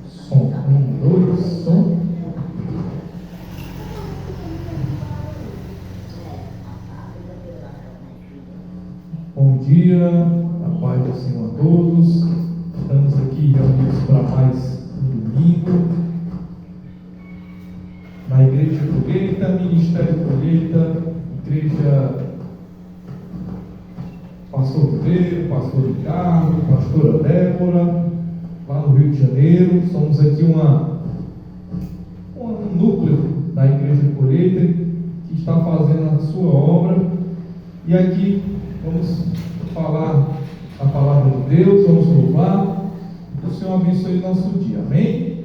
Som, 1, 2, som. Bom dia, a paz do Senhor a todos. Estamos aqui reunidos para mais um domingo na Igreja Colheita, Ministério Colheita, Igreja Pastor Pedro, Pastor Ricardo, Pastora Débora, lá no Rio de Janeiro. Somos aqui um núcleo da Igreja Colheita que está fazendo a sua obra, e aqui vamos falar a palavra de Deus, vamos louvar. Que o Senhor abençoe o nosso dia, amém?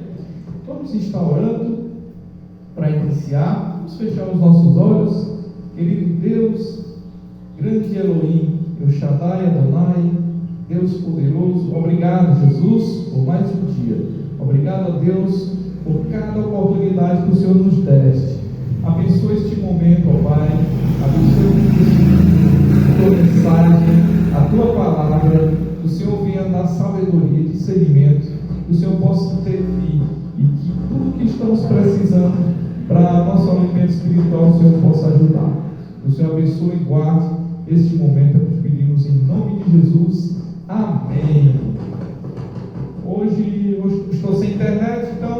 Vamos estar orando para iniciar. Vamos fechar os nossos olhos. Querido Deus, grande Elohim, El Shaddai, Adonai, Deus poderoso, obrigado, Jesus, por mais um dia. Obrigado a Deus por cada oportunidade que o Senhor nos deste. Abençoe este momento, ó Pai. Abençoe a tua mensagem, a tua palavra. Que o Senhor venha dar sabedoria, discernimento, que o Senhor possa intervir e que tudo que estamos precisando para nosso alimento espiritual, o Senhor possa ajudar. Que o Senhor abençoe e guarde este momento, que te pedimos em nome de Jesus. Amém. Hoje eu estou sem internet, então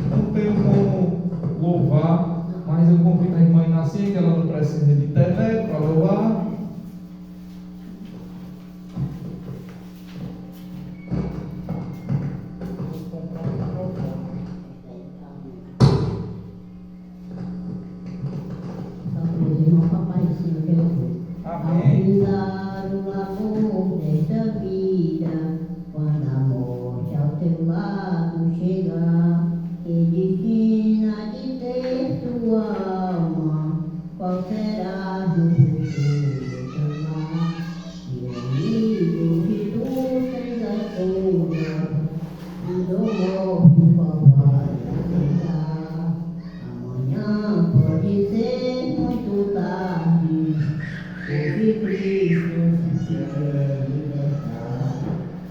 não tenho como louvar, mas eu convido a irmã Inacinha, que ela não precisa de internet para louvar. Amém. O amor desta vida, quando a morte ao teu lado chegar, que defina de ter tua alma, qual será o futuro de amar? E amigo que tu tens a cura, e do morto qual vai aceitar? Amanhã pode ser muito tarde. Hoje Cristo se quer libertar,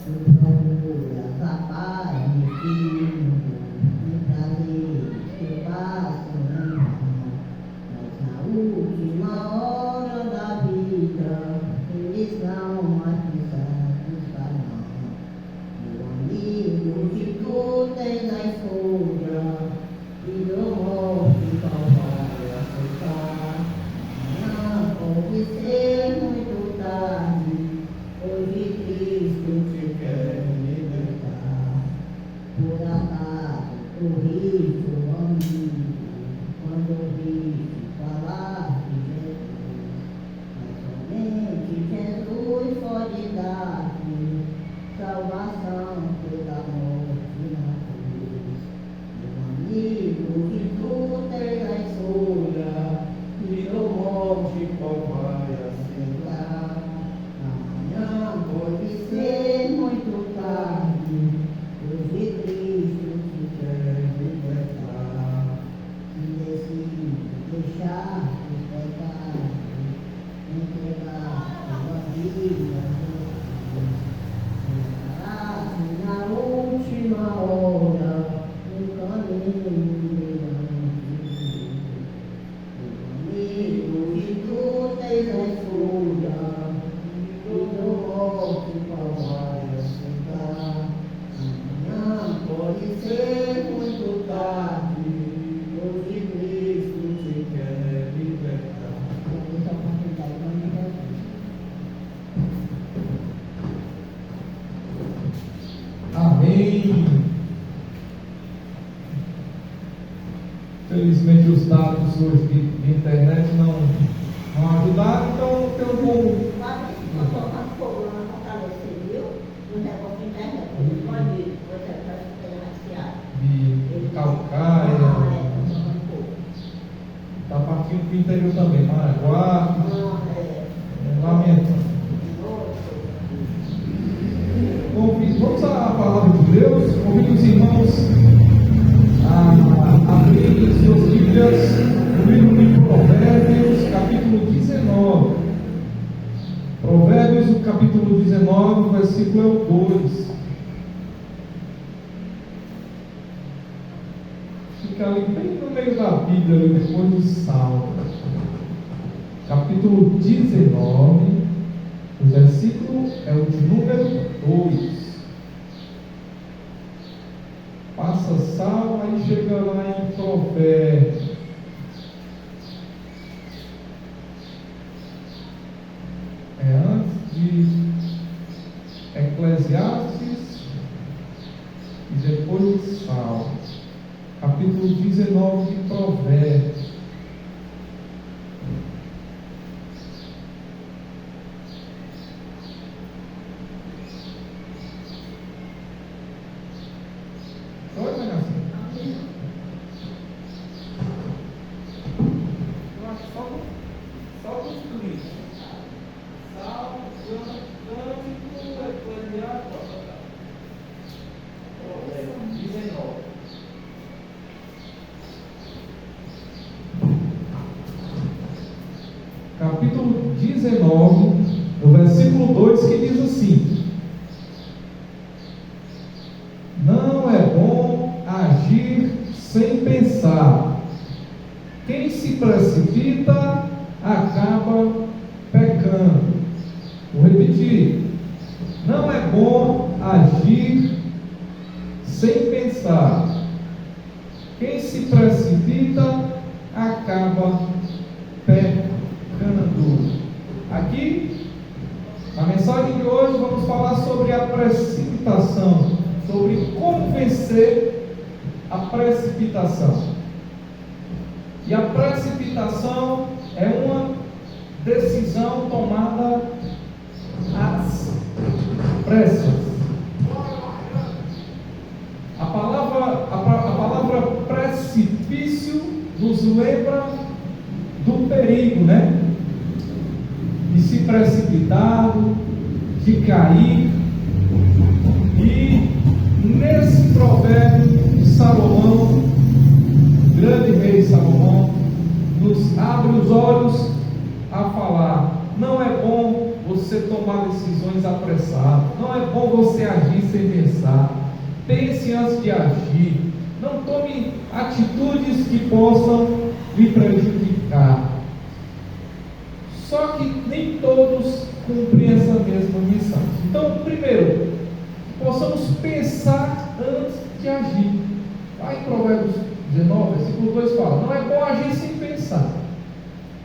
tu procura capaz de filho, de prazer que passam em mão. Mas na última hora da vida, eles não mais se satisfarão. Meu amigo, que tu tens a escolha, e do morte qual vai aceitar? Pode ser muito tarde, hoje Cristo te quer libertar. Por acaso, o rico amigo, quando ouvi falar de Jesus, mas somente Jesus pode dar-te salvação pela morte na cruz. Meu amigo, que tu tens a escolha, e do morte qual vai aceitar? Amanhã pode ser muito tarde, hoje Cristo te quer libertar. Se decide deixar os pecados, entregar tua vida a Jesus, será na última hora no caminho. Amigo, que tu tens a escolha, e do morte qual vai aceitar? Amanhã pode ser muito tarde, hoje Cristo te quer libertar. Essa oportunidade para mim é Amém. Felizmente os dados hoje de internet não ajudaram, então tem um bom. Mas colocando fogo lá na fortaleza, viu? No negócio de internet, pode você rastrear. De Calcaia, está partindo para o interior também, Maraguá, lamentando. Vamos à palavra de Deus, convido os irmãos a abrirem suas Bíblias no livro de Provérbios, capítulo 19. versículo é o 2. Fica ali bem no meio da Bíblia, ali depois do Salmo. Capítulo 19, o versículo é o de número 2. Passa Salmo, aí chega lá em Provérbios. É antes de Eclesiastes e depois de Salmo. Capítulo 19 de Provérbios. Oi, Manassés? Eu acho só construir. Salmo, Cântico, Eclesiastes, 19. Capítulo 19, no versículo 2, que diz assim: não é bom agir sem pensar. Quem se precipita acaba pecando. Vou repetir: não é bom agir sem pensar. Quem se precipita acaba pecando. Aqui, na mensagem de hoje, vamos falar sobre a precipitação, sobre como vencer a precipitação. E a precipitação é uma decisão tomada às pressas. A palavra precipício nos lembra do perigo, né? De se precipitar, de cair. E nesse provérbio de Salomão, grande rei Salomão, nos abre os olhos a falar: não é bom você tomar decisões apressadas, não é bom você agir sem pensar, pense antes de agir, não tome atitudes que possam lhe prejudicar. Só que nem todos cumprem essa mesma missão. Então, primeiro, possamos pensar antes de agir. Lá em Provérbios 19, versículo 2 fala: não é bom agir sem pensar.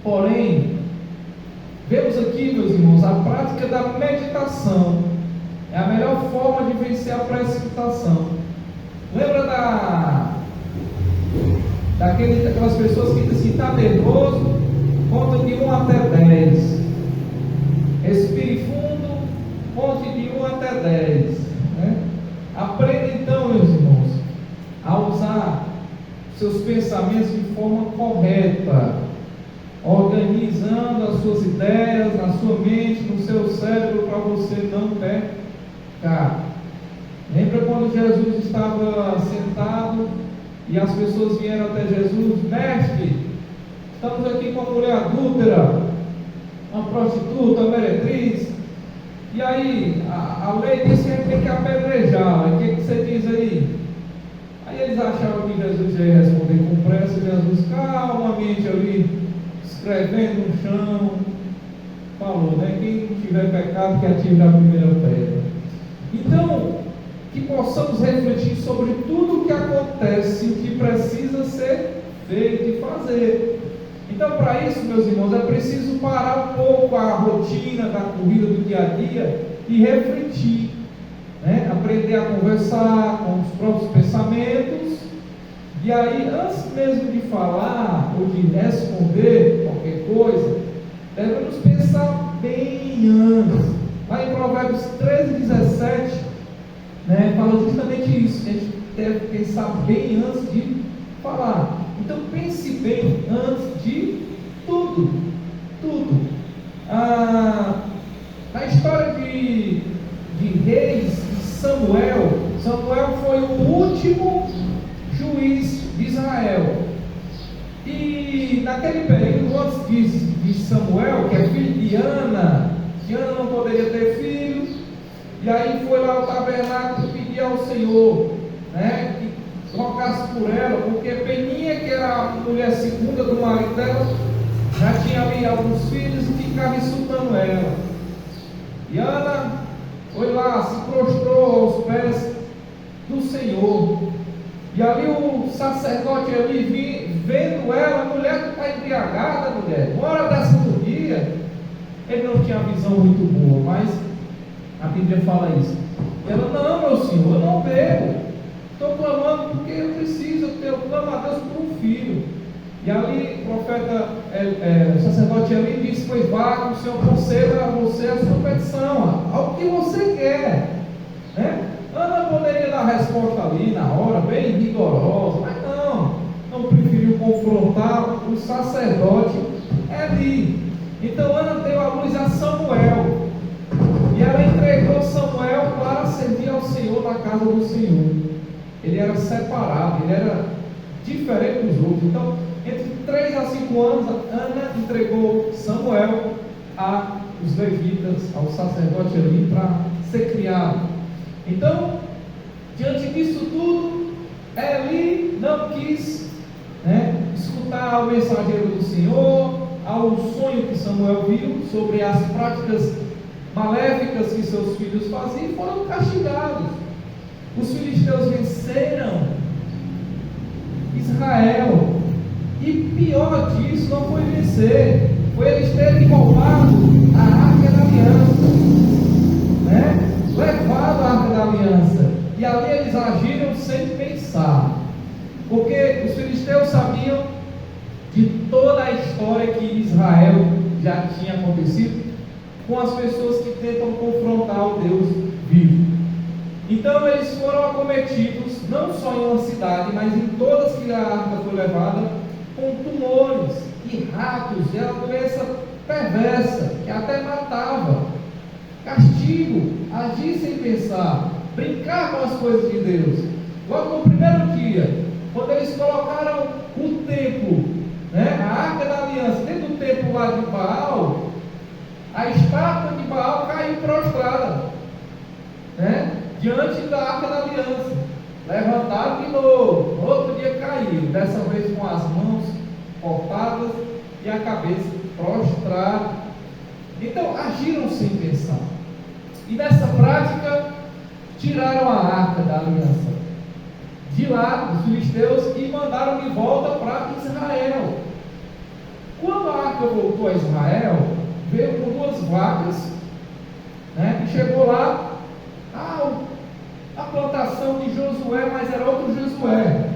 Porém, vemos aqui, meus irmãos, a prática da meditação é a melhor forma de vencer a precipitação. Lembra daquelas pessoas que dizem assim: está nervoso? Conta de 1 até 10. Respire fundo, conte de 1 até 10. Né? Aprenda então, meus irmãos, a usar seus pensamentos de forma correta, organizando as suas ideias na sua mente, no seu cérebro, para você não pecar. Lembra quando Jesus estava sentado e as pessoas vieram até Jesus: mestre, estamos aqui com uma mulher adúltera, uma prostituta, uma meretriz, e aí a lei disse que a gente tem que apedrejá-la. O que você diz aí? Aí eles achavam que Jesus ia responder com pressa. Jesus calmamente ali, escrevendo no chão, falou, né? Quem tiver pecado, que atire a primeira pedra. Então, que possamos refletir sobre tudo o que acontece, que precisa ser feito e fazer. Então, para isso, meus irmãos, é preciso parar um pouco a rotina da corrida do dia a dia e refletir, né? Aprender a conversar com os próprios pensamentos. E aí, antes mesmo de falar ou de responder qualquer coisa, devemos pensar bem antes. Lá em Provérbios 13, 17, né, fala justamente isso, que a gente deve pensar bem antes de falar. Então pense bem antes de tudo. Na história de reis de Samuel foi o último juiz de Israel. E naquele período antes de Samuel, que é filho de Ana, que Ana não poderia ter filhos, e aí ao tabernáculo e pedir ao Senhor, né, que rogasse por ela, porque Peninha, que era a mulher segunda do marido dela, já tinha ali alguns filhos e ficava insultando ela. E Ana foi lá, se prostrou aos pés do Senhor. E ali o sacerdote ali, vendo ela, a mulher que está embriagada, mulher, uma hora dessa do dia, ele não tinha visão muito boa, mas a Bíblia fala isso. E ela, não, meu senhor, eu não bebo, estou clamando porque eu preciso, eu clamo a Deus por um filho. E ali o profeta, o sacerdote ali disse, pois vá, que o Senhor conceda a você a sua petição, ao que você quer, né? Ana poderia dar a resposta ali na hora, bem rigorosa, mas não preferiu confrontar o sacerdote ali. Então Ana deu a luz a Samuel, e ela entregou Samuel para servir ao Senhor na casa do Senhor. Ele era separado, ele era diferente dos outros. Então, entre 3 a 5 anos, Ana entregou Samuel aos levitas, ao sacerdote ali, para ser criado. Então, diante disso tudo, Eli não quis, né, escutar ao mensageiro do Senhor, ao sonho que Samuel viu sobre as práticas maléficas que seus filhos faziam, e foram castigados. Os filisteus venceram Israel, e pior disso, não foi vencer, foi eles terem roubado a Arca da Aliança, né? Levado a Arca da Aliança, e ali eles agiram sem pensar, porque os filisteus sabiam de toda a história que Israel já tinha acontecido com as pessoas que tentam confrontar o Deus vivo. Então eles foram acometidos, não só em uma cidade, mas em todas que a arca foi levada, com tumores e ratos, e era uma doença perversa, que até matava. Castigo, agir sem pensar, brincar com as coisas de Deus. Logo no primeiro dia, quando eles colocaram o templo, né, a Arca da Aliança, dentro do templo lá de Baal, a estátua de Baal caiu prostrada, né, diante da Arca da Aliança. Levantaram de novo, no outro dia caiu, dessa vez com as mãos cortadas e a cabeça prostrada. Então agiram sem pensar, e nessa prática tiraram a Arca da Aliança de lá dos filisteus e mandaram de volta para Israel. Quando a arca voltou a Israel, veio com 2 vacas, né, e chegou lá a plantação de Josué, mas era outro Josué.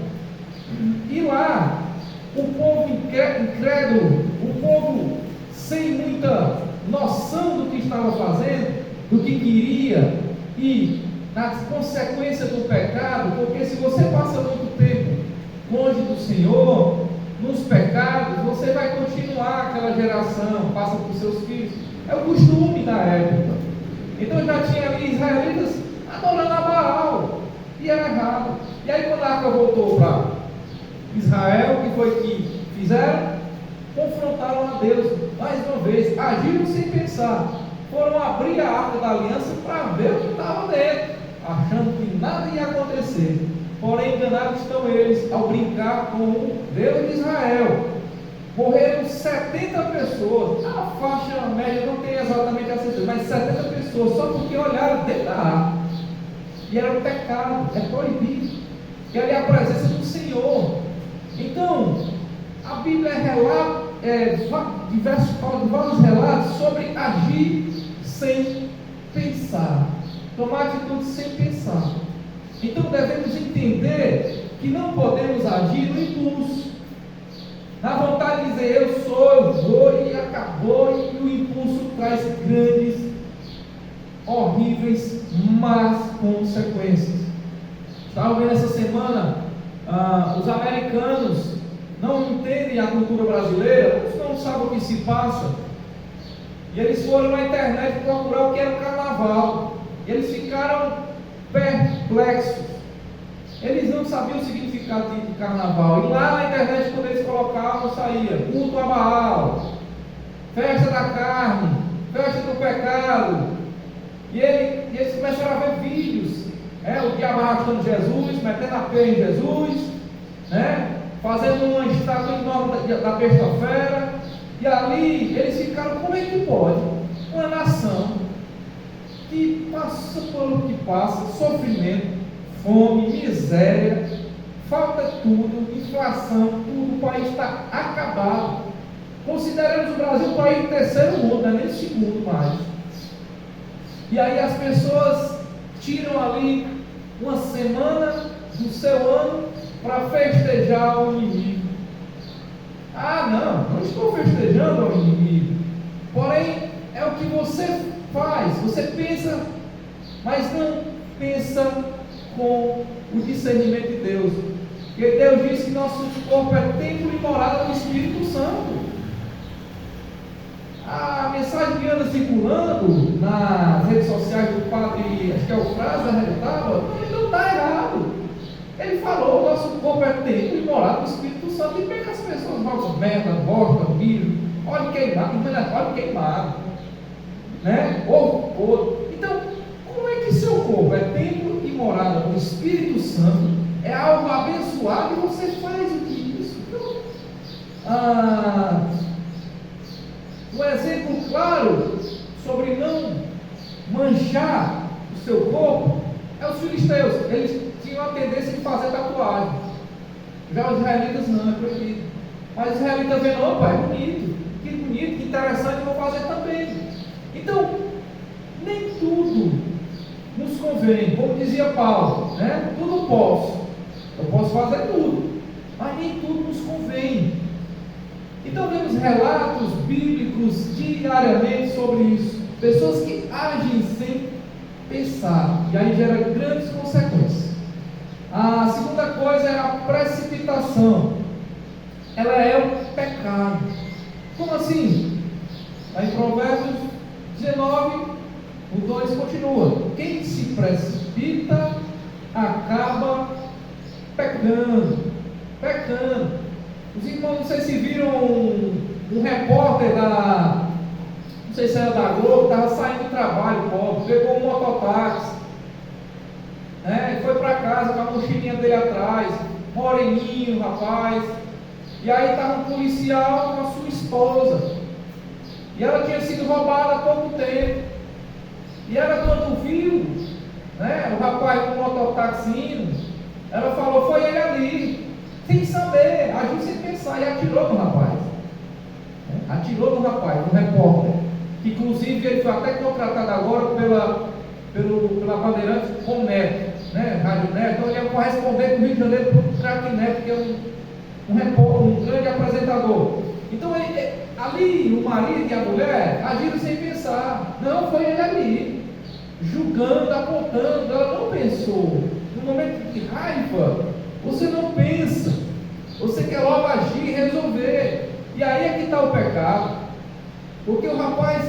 E lá o povo incrédulo, o povo sem muita noção do que estava fazendo, do que queria, e nas consequências do pecado, porque se você passa muito tempo longe do Senhor, nos pecados, você vai continuar aquela geração, passa para os seus filhos, é o costume da época. Então já tinha ali israelitas adorando a Baal, e era errado. E aí quando a arca voltou para Israel, o que foi que fizeram? Confrontaram a Deus, mais uma vez, agiram sem pensar, foram abrir a Arca da Aliança para ver o que estava dentro, achando que nada ia acontecer. Porém, enganados estão eles ao brincar com o Deus de Israel. Morreram 70 pessoas, a faixa média não tem exatamente a certeza, mas 70 pessoas, só porque olharam dentro da arca. E era um pecado, é proibido. E ali a presença do Senhor. Então, a Bíblia relata vários relatos sobre agir sem pensar, tomar atitude sem pensar. Então devemos entender que não podemos agir no impulso, na vontade de dizer eu sou, eu vou e acabou, e o impulso traz grandes, horríveis, más consequências. Estava vendo essa semana, os americanos não entendem a cultura brasileira, eles não sabem o que se passa, e eles foram na internet procurar o que era o carnaval, e eles ficaram perplexos. Eles não sabiam o significado de carnaval, e lá na internet, quando eles colocavam, saía culto a Baal, festa da carne, festa do pecado, E eles começaram a ver vídeos, o diabo arrastando Jesus, metendo a pé em Jesus, fazendo uma estátua enorme da besta-fera. E ali eles ficaram: como é que pode uma nação que passa por o que passa, sofrimento, fome, miséria, falta tudo, inflação, tudo, o país está acabado. Consideramos o Brasil um país de terceiro mundo, não é nem segundo mais. E aí as pessoas tiram ali uma semana do seu ano para festejar o inimigo. Não estou festejando o inimigo. Porém, é o que você faz. Você pensa, mas não pensa com o discernimento de Deus. Porque Deus diz que nosso corpo é templo e morada do Espírito Santo. A mensagem que anda circulando nas redes sociais do padre, acho que é o Frase da Retaba, ele não está errado. Ele falou: o nosso corpo é templo e morada do Espírito Santo. E bem que as pessoas falam merda, bosta, milho, óleo queimado, Então, como é que seu corpo é templo e morada do Espírito Santo? É algo abençoado e você faz o que isso? Um exemplo claro sobre não manchar o seu corpo é os filisteus. Eles tinham a tendência de fazer tatuagem. Já os israelitas não, é proibido. Mas os israelitas vendo: opa, é bonito, que interessante, vou fazer também. Então, nem tudo nos convém. Como dizia Paulo, tudo posso. Eu posso fazer tudo, mas nem tudo nos convém. Então vemos relatos bíblicos diariamente sobre isso. Pessoas que agem sem pensar, e aí gera grandes consequências. A segunda coisa é a precipitação. Ela é o pecado. Como assim? Lá em Provérbios 19, o 2 continua: quem se precipita acaba pecando. Os irmãos, não sei se viram um repórter não sei se era da Globo, estava saindo do trabalho, pobre, pegou um mototáxi, e foi para casa com a mochilinha dele atrás, moreninho, rapaz. E aí estava um policial com a sua esposa, e ela tinha sido roubada há pouco tempo. E ela, quando viu o rapaz com o mototáxi indo, ela falou: foi ele ali, sem saber, agiu sem pensar, e atirou no rapaz. No repórter, que inclusive ele foi até contratado agora pela Bandeirantes com Neto, Rádio Neto. Então ele é um correspondente do Rio de Janeiro para o Craque Neto, que é um repórter, um grande apresentador. Então ali o marido e a mulher agiram sem pensar. Não, foi ele ali, julgando, apontando. Ela não pensou. No momento de raiva, você não pensa, você quer logo agir e resolver. E aí é que está o pecado, porque o rapaz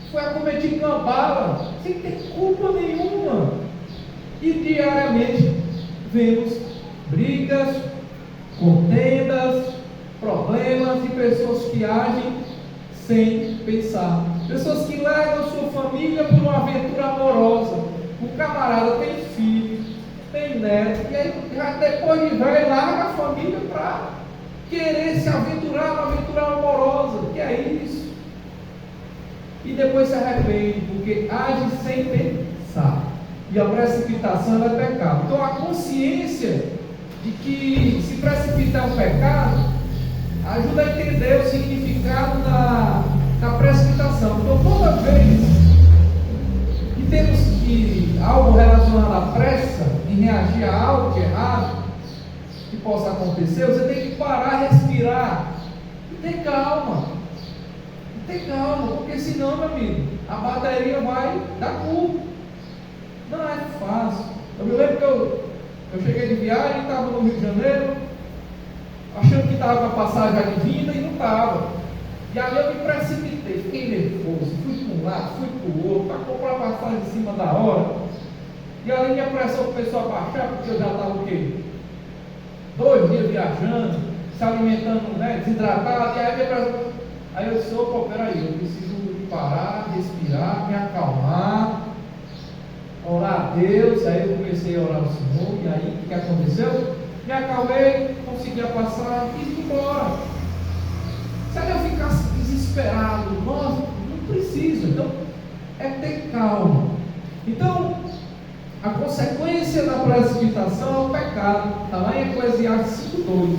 foi acometido de uma bala sem ter culpa nenhuma. E diariamente vemos brigas, contendas, problemas e pessoas que agem sem pensar. Pessoas que levam sua família por uma aventura amorosa. O camarada tem filho, tem neto, e aí depois de velho larga a família para querer se aventurar numa aventura amorosa. Que é isso? E depois se arrepende, porque age sem pensar. E a precipitação é pecado. Então a consciência de que se precipitar é um pecado ajuda a entender o significado da precipitação. Então toda vez que temos algo relacionado à pressa em reagir a algo de errado que possa acontecer, você tem que parar, respirar e ter calma. Porque senão, meu amigo, a bateria vai dar curva. Não é fácil. Eu me lembro que eu cheguei de viagem, estava no Rio de Janeiro, achando que estava com a passagem advinda e não estava. E ali eu me precipitei, fiquei nervoso, fui para um lado, fui para o outro, para comprar a passagem em cima da hora. E ali minha pressão começou a baixar, porque eu já estava o quê? 2 dias viajando, se alimentando, desidratado, e aí minha pressão. Aí eu disse: opa, peraí, eu preciso parar, respirar, me acalmar, Deus, aí eu comecei a orar ao Senhor, e aí o que aconteceu? Me acalmei, consegui passar e quis ir embora. Se eu ficasse desesperado, nossa, não precisa. Então, é ter calma. Então, a consequência da precipitação é o pecado. Está lá em Eclesiastes 5:2.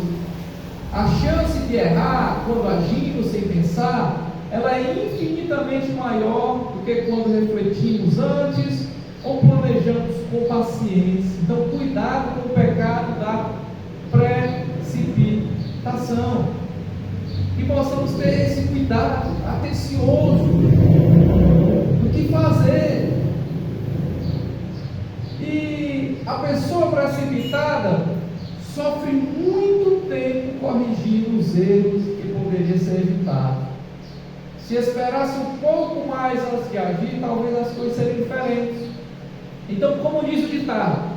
A chance de errar quando agimos sem pensar, ela é infinitamente maior do que quando refletimos antes ou planejamos com paciência. Então, cuidado com o pecado da precipitação. E possamos ter esse cuidado atencioso do que fazer. E a pessoa precipitada sofre muito tempo corrigindo os erros que poderiam ser evitados. Se esperasse um pouco mais antes de agir, talvez as coisas seriam diferentes. Então, como diz o ditado,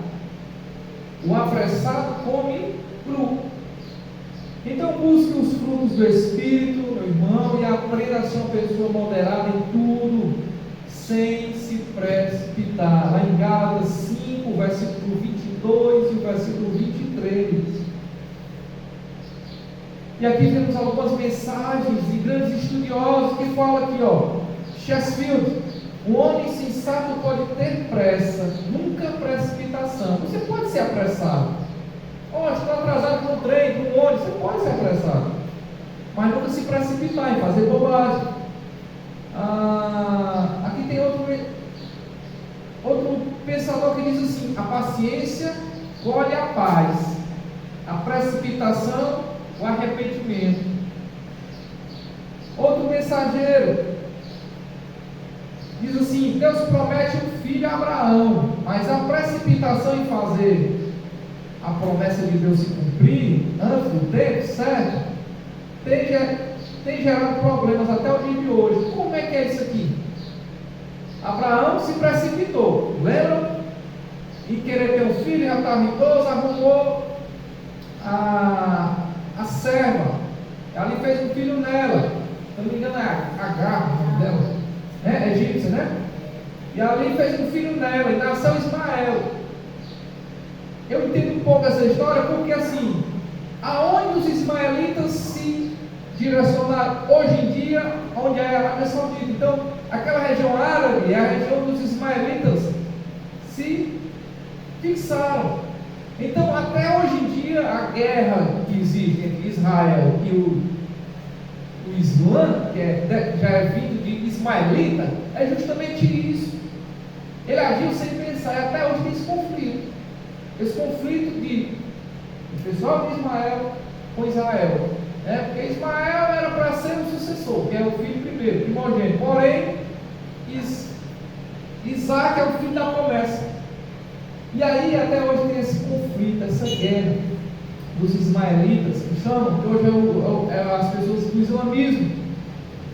o apressado come cru. Então, busque os frutos do Espírito, meu irmão, e aprenda a ser uma pessoa moderada em tudo, sem se precipitar. Lá em Gálatas 5, versículo 22 e o versículo 23. E aqui temos algumas mensagens de grandes estudiosos que falam aqui, Chesterfield: o homem sensato pode ter pressa, nunca precipitação. Você pode ser apressado. Estou atrasado com o trem, com o ônibus. Você pode ser apressado, mas nunca se precipitar em fazer bobagem. Aqui tem outro pensador que diz assim: a paciência colhe a paz, a precipitação o arrependimento. Outro mensageiro diz assim: Deus promete um filho a Abraão, mas a precipitação em fazer a promessa de Deus se cumprir antes do tempo certo tem gerado problemas até o dia de hoje. Como é que é isso aqui? Abraão se precipitou, lembra? E querer ter um filho, já estava idoso, arrumou a serva, ali fez um filho nela, se não me engano é Agar, o nome dela, né? Egípcia, né? E ali fez um filho nela, e nasceu Ismael. Eu entendo um pouco essa história, porque assim, aonde os ismaelitas se direcionaram hoje em dia, onde é a Arábia Saudita. Então, aquela região árabe é a região dos ismaelitas se fixaram. Então, até hoje em dia, a guerra que existe entre Israel e o Islã, que já é vindo de ismaelita, é justamente isso. Ele agiu sem pensar, e até hoje tem esse conflito. Esse conflito do pessoal de Ismael com Israel, né? Porque Ismael era para ser o sucessor, que é o filho primeiro, primogênito. Porém, Isaac é o filho da promessa. E aí até hoje tem esse conflito, essa guerra dos ismaelitas, que chamam, que hoje é as pessoas do islamismo.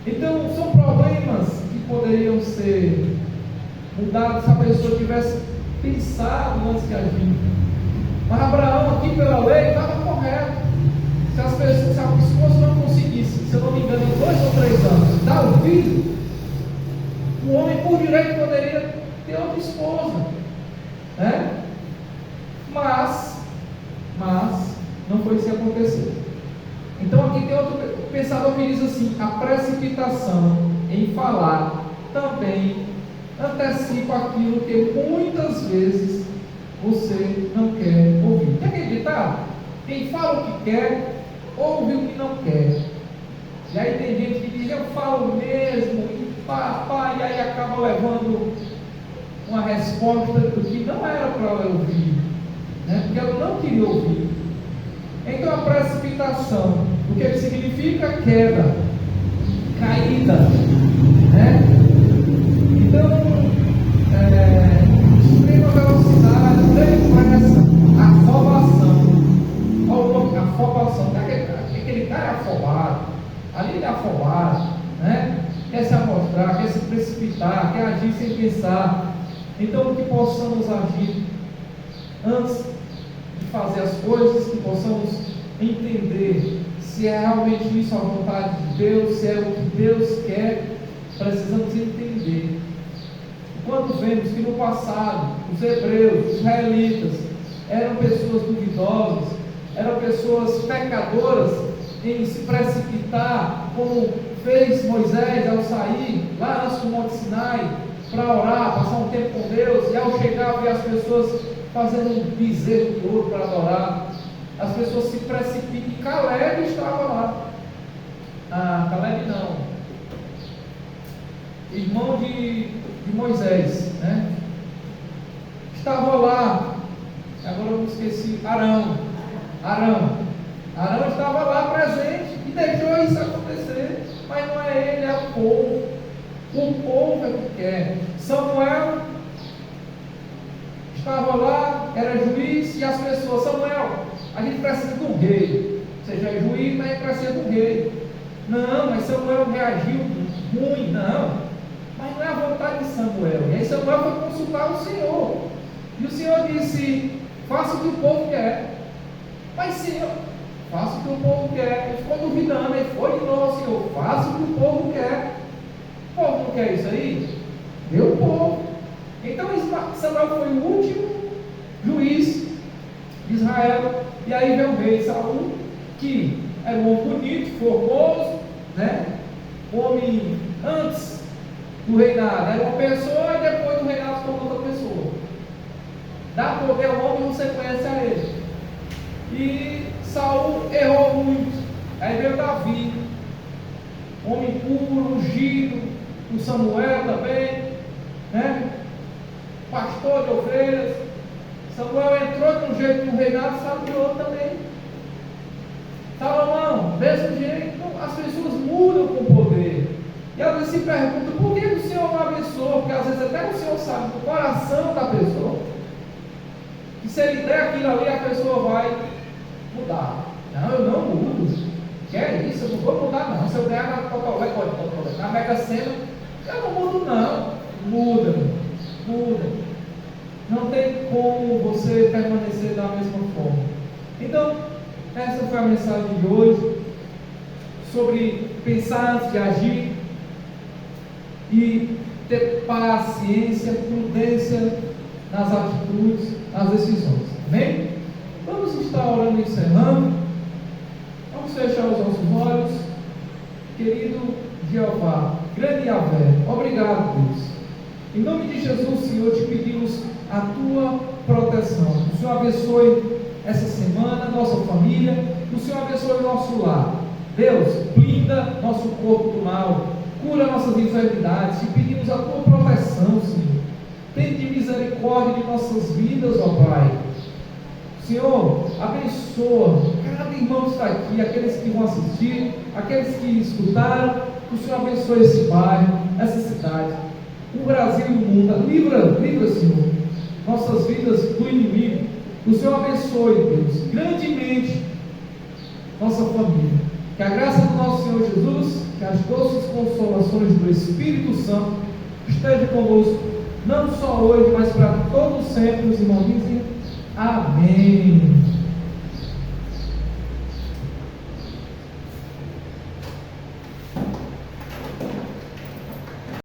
Então são problemas que poderiam ser mudados se a pessoa tivesse pensado antes de agir. Mas Abraão aqui pela lei estava correto. Se a esposa não conseguisse, se eu não me engano, em 2 ou 3 anos, dar o filho, o homem por direito poderia ter outra esposa, né? Mas não foi isso que aconteceu. Então aqui tem outro pensador que diz assim: a precipitação em falar também antecipa aquilo que muitas vezes você não quer ouvir. Quer acreditar? Quem fala o que quer, ouve o que não quer. E aí tem gente que diz: eu falo mesmo, e e aí acaba levando uma resposta do que não era para ela ouvir, né? Porque ela não queria ouvir. Então a precipitação, o que significa? Queda, caída, né? Então, extrema velocidade, depressa, afobação. Olha o nome, afobação. Aquele cara é afobado, ali ele é afobado, né? Quer se amostrar, quer se precipitar, quer agir sem pensar. Então, que possamos agir antes de fazer as coisas, que possamos entender se é realmente isso a vontade de Deus, se é o que Deus quer. Precisamos entender. quando vemos que no passado os hebreus, os israelitas, eram pessoas duvidosas, eram pessoas pecadoras em se precipitar, como fez Moisés ao sair lá antes do Monte Sinai para orar, passar um tempo com Deus, e ao chegar ver as pessoas fazendo um bezerro de ouro para adorar, as pessoas se precipitam, e Caleb estava lá. Caleb não, irmão de Moisés, né? Estava lá, agora eu esqueci, Arão estava lá presente e deixou isso acontecer, mas não é ele, é o povo é que quer. Samuel estava lá, era juiz, e as pessoas, Samuel, a gente precisa do rei, seja juiz, mas a gente precisa do rei. Não, mas Samuel reagiu ruim, não, mas não é a vontade de Samuel. E aí Samuel foi consultar o Senhor, e o Senhor disse: faça o que o povo quer. Mas Senhor, faça o que o povo quer. Ele ficou duvidando, ele foi de novo ao Senhor: faça o que o povo quer. O povo não quer isso aí? Deu o povo. Então Samuel foi o último juiz de Israel. E aí veio o rei Saul, que era um homem bonito, formoso, né? Homem antes do reinado era uma pessoa, e depois do reinado se tornou outra pessoa. Dá poder ao homem, você conhece a ele. E Saul errou muito. Aí veio Davi, homem puro, ungido, com Samuel também, né? Pastor de ovelhas. Samuel entrou de um jeito no reinado, Saul de outro também. Salomão, desse jeito, as pessoas mudam com o poder. E elas se perguntam: por que o Senhor não abençoa? Porque às vezes até o Senhor sabe do coração da pessoa, que se ele der aquilo ali, a pessoa vai mudar. Não, eu não mudo. Que é isso? Eu não vou mudar, não. Se eu ganhar na Mega Sena, eu não mudo, não. Muda. Não tem como você permanecer da mesma forma. Então, essa foi a mensagem de hoje, sobre pensar antes de agir e ter paciência, prudência nas atitudes, nas decisões. Amém? Vamos estar orando e encerrando. Vamos fechar os nossos olhos. Querido Jeová, grande Yahvé, obrigado, Deus. Em nome de Jesus, Senhor, te pedimos a tua proteção. O Senhor abençoe essa semana, nossa família. O Senhor abençoe o nosso lar. Deus, blinda nosso corpo do mal, cura nossas enfermidades. Te pedimos a tua proteção, Senhor. Tende misericórdia de nossas vidas, ó Pai. Senhor, abençoa cada irmão que está aqui, aqueles que vão assistir, aqueles que escutaram. Que o Senhor abençoe esse bairro, essa cidade, o Brasil e o mundo. Livra, Senhor, nossas vidas do inimigo. Que o Senhor abençoe, Deus, grandemente nossa família. Que a graça do nosso Senhor Jesus, que as doces consolações do Espírito Santo esteja conosco, não só hoje, mas para todos sempre. Os irmãos dizem amém.